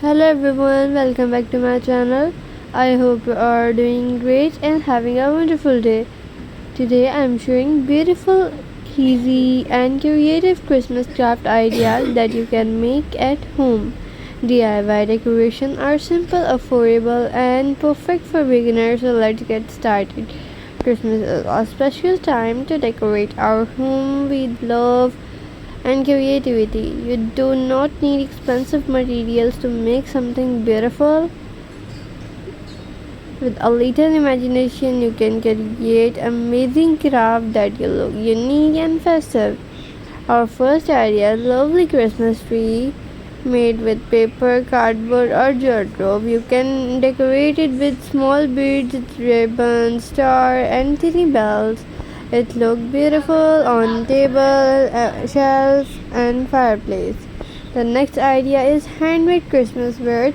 Hello everyone, welcome back to my channel. I hope you are doing great and having a wonderful day. Today I am sharing beautiful, easy and creative Christmas craft ideas that you can make at home. DIY decorations are simple, affordable and perfect for beginners, so let's get started. Christmas is a special time to decorate our home with love and creativity. You do not need expensive materials to make something beautiful. With a little imagination, you can create amazing craft that will look unique and festive. Our first idea is lovely Christmas tree made with paper, cardboard or gelato. You can decorate it with small beads, ribbons, star and tiny bells. It looks beautiful on table, shelf and fireplace. The next idea is handmade Christmas wreath.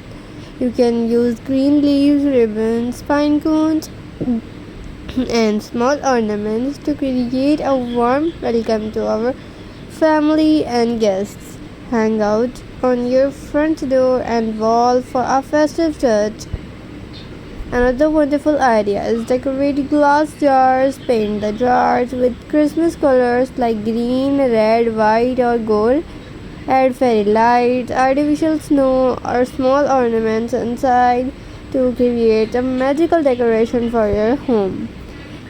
You can use green leaves, ribbons, pine cones and small ornaments to create a warm welcome to our family and guests. Hang out on your front door and wall for a festive touch. Another wonderful idea is decorate glass jars. Paint the jars with Christmas colors like green, red, white, or gold. Add fairy lights, artificial snow, or small ornaments inside to create a magical decoration for your home.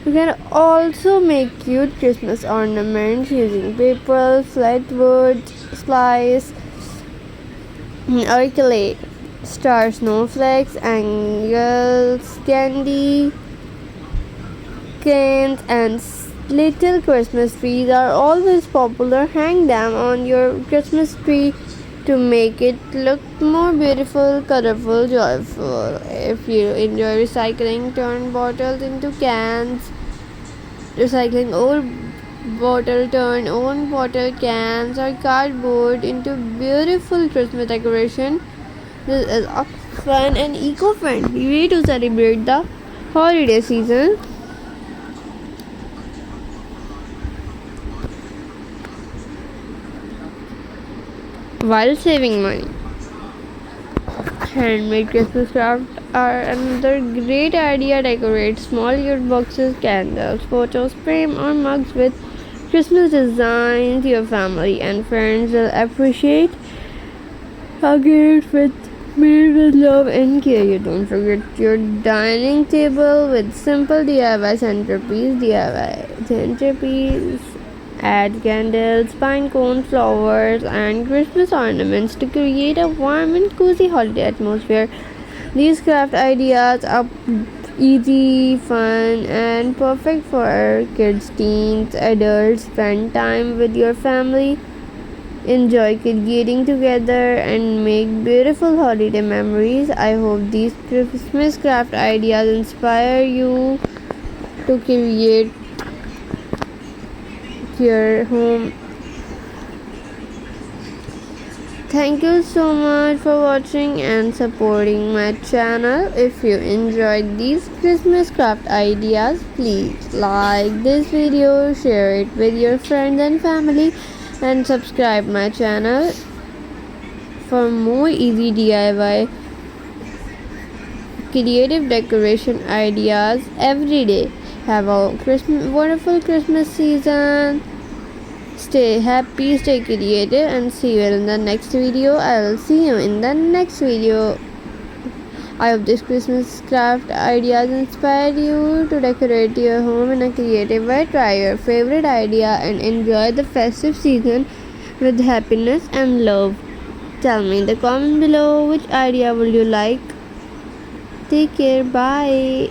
You can also make cute Christmas ornaments using paper, flat wood, slice, or clay. Star snowflakes, angels, candy canes, and little Christmas trees are always popular. Hang them on your Christmas tree to make it look more beautiful, colorful, joyful. If you enjoy recycling, turn bottles into cans. Recycling old bottle cans or cardboard into beautiful Christmas decoration. This is a fun and eco-friendly way to celebrate the holiday season. While saving money. Handmade Christmas crafts are another great idea. Decorate small gift boxes, candles, photos frame or mugs with Christmas designs. Your family and friends will appreciate a gift made with love and care. You don't forget your dining table with simple DIY centerpiece. Add candles, pine cones, flowers, and Christmas ornaments to create a warm and cozy holiday atmosphere. These craft ideas are easy, fun, and perfect for kids, teens, adults. Spend time with your family. Enjoy creating together and make beautiful holiday memories. I hope these Christmas craft ideas inspire you to create your home. Thank you so much for watching and supporting my channel. If you enjoyed these Christmas craft ideas, please like this video, share it with your friends and family, and subscribe my channel for more easy DIY creative decoration ideas every day. Have a wonderful Christmas season. Stay happy, stay creative, and see you in the next video. I will see you in the next video. I hope this Christmas craft ideas inspire you to decorate your home in a creative way. Try your favorite idea and enjoy the festive season with happiness and love. Tell me in the comment below which idea would you like. Take care. Bye.